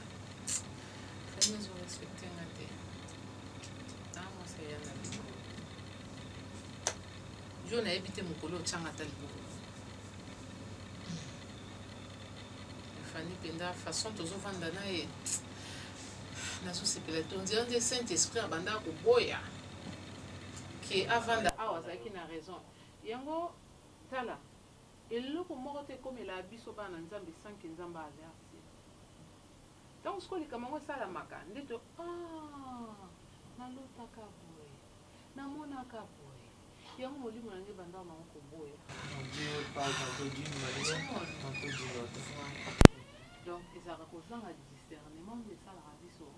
Fanny a respecté ma vie. Ah moi c'est rien à dire. Je n'ai évité mon colo tchanga talibo. Fanny penda façon toujours vendre na et on dirait que le Saint-Esprit a bandé au boya qui avant d'Awazaki n'a raison. Yango tala et le comment te comme la biso ba na nzambe sans que nzamba alerti. Donc ce que les camarades ça la maka ndito na lotaka boye na monaka boye yango molimo na nge banda ma ko boya. Mon Dieu, parle tantôt d'une manière, tantôt d'une autre. Donc ils a raconté un discernement de ça la biso.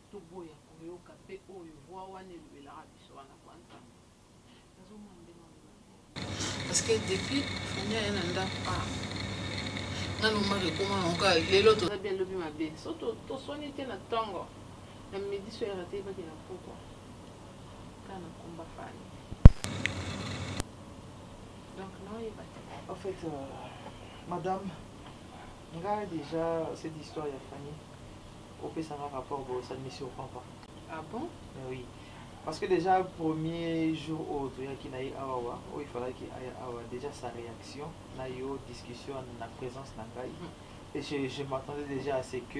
Toboya koyoka pe oyo voix wana elobelaka biso wana kwanta nazomona nde parce que depuis fanya ya na ndako nga lomaka ekoma nango lelo toza bien lobi mabe so toswani te na ntongo na midi so yaka te ebaki na pokwa kaka na komba fani donc naoyeba te En fait, madame, nga déjà cette histoire ya Fanny au fait ça a rapport au ça ne surprend pas. Ah bon? Oui. Parce que déjà, le premier jour où il fallait qu'il aille déjà sa réaction, il y a eu discussion en la présence de Nangai. Et je m'attendais déjà à ce que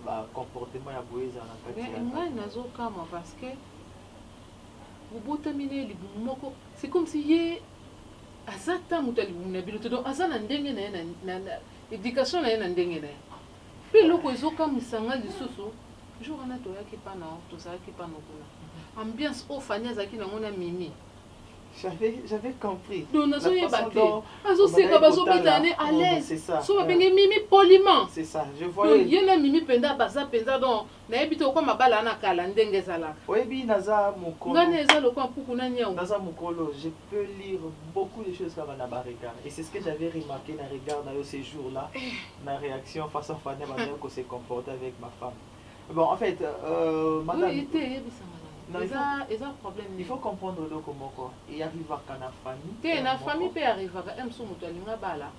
le comportement de Boué dans la mais moi, je parce que c'est comme si il y a éducation puis loko ezokamwisanga lisusu jour wana toyaki pana tozalaki pana kuna ambiance oyo Fanny azalaki nango na Mimi J'avais compris. Donc, nous sommes battus. Nous sommes à l'aise. C'est ça. Nous sommes mimi poliment. C'est ça. Je voyais. Il y a mimi penda basa penda donc. N'habite quoi ma balle na kala ndenge zala. Oui, naza mukolo. Ngane le quoi pour kuna nyao. Naza mukolo, je peux lire beaucoup de choses comme na barika. Et c'est ce que j'avais remarqué dans le regard dans ces jours-là, ma réaction face à Fanny, ma mère qu'on s'est comporté avec ma femme. Bon, en fait, madame. Oui, non, il faut comprendre le comment quoi. Il arrive à la famille. La famille peut arriver à un somme de l'ingabala.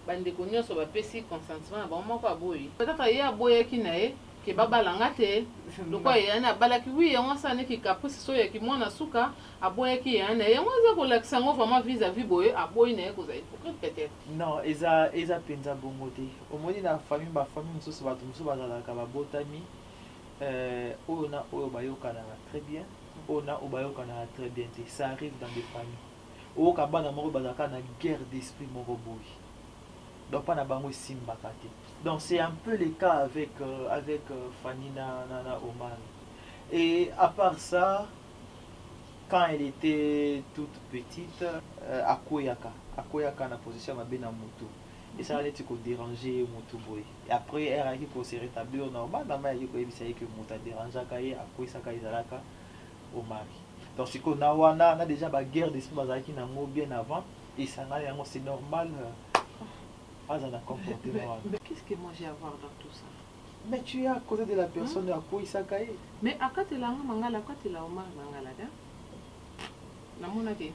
Bande connaît sur la PC consentement. Bon, moi quoi boy. Peut-être il y a boy qui n'est que baba langate. Le quoi il y a un bala qui oui, on s'en est qui capot c'est soya qui moi na suka. A boy qui est un et on a qu'on l'accent vraiment vis-à-vis boy. A boy n'est que vous avez peut-être. Non, eza penza bongote. Au moins la famille, ma famille nous se va tout va dans la kababotami. On a Obayokana très bien, on a Obayokana très bien. Ça arrive dans des familles. Au Kabana Moro Bazaka na guerre d'esprit Moroboui. Donc pas na bango Simbakate. Donc c'est un peu le cas avec Fanny Nana Omar. Et à part ça, quand elle était toute petite, Akoyaka na position ma bena moto. Et ça allait te déranger Moutouboy. Et après, elle a dit qu'on s'est rétabli au normal. Maman a dit que Mouta dérangeait à quoi ça au mari. Donc, ce qu'on a déjà la guerre d'esprit bien avant. Et ça c'est normal. Pas un comportement. Mais qu'est-ce que moi j'ai à voir dans tout ça? Mais tu es à côté de la personne à quoi ça caille. Mais à côté de la mangala, à côté de la Omar Mangala, la monade.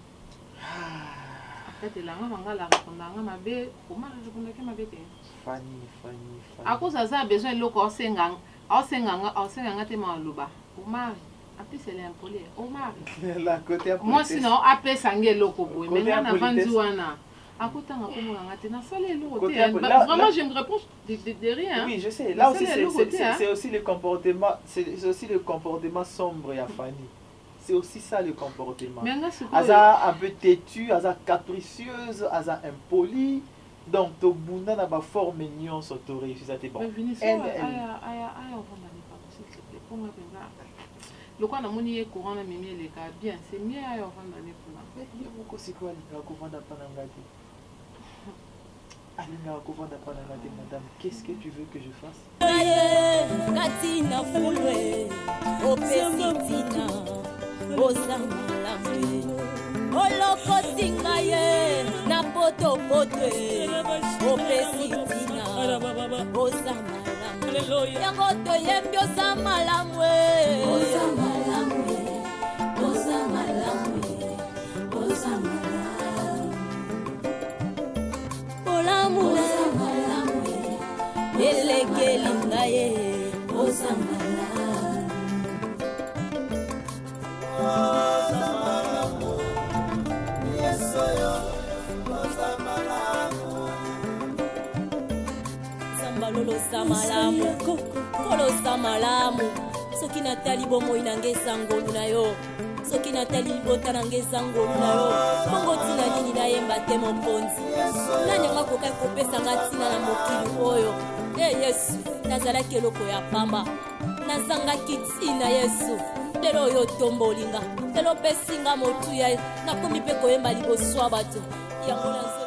Fanny. À cause de ça, besoin de l'eau, moi sinon, après Sangé Loco, mais avant Zouana. Vraiment, je me réponds de rien. Oui, je sais. Là aussi, c'est aussi le comportement sombre à Fanny. C'est aussi ça le comportement. Aza un peu têtu, aza capricieuse, aza impolie. Donc, to bunda na ba forme mignon s'autorise. Ça t'est bon. Le quoi na moni est courant na mimi les cas bien, c'est mieux à avant d'aller pour là. Mais il y a beaucoup c'est quoi les gars qu'on va pas n'engagé. Alinga qu'on va pas n'engagé madame, qu'est-ce que tu veux que je fasse? Katina fulwe, opesitina. Osamalame Olokotinga ye na poto potwe Opesitina Osamalame Yango toyembi Osamalamwe Osamalamwe Osamalamwe Osamalamwe Olamu Osamalamwe Elekelinga ye Osamalamwe Sambalolo samalamu Kolo samalamu Soki natali bomo inangesa ngolu na yo Soki natali bota nangesa ngolu na yo Mongo tina nini na yemba te moponzi Nani nga koka kopesa nga tina na mokili oyo Yesu nazalaki eloko ya pamba Nazangaki tina Yesu Lelo yo tombolinga Lelo pesinga motuya Nakomi pe koyemba liboso bato Yango nazo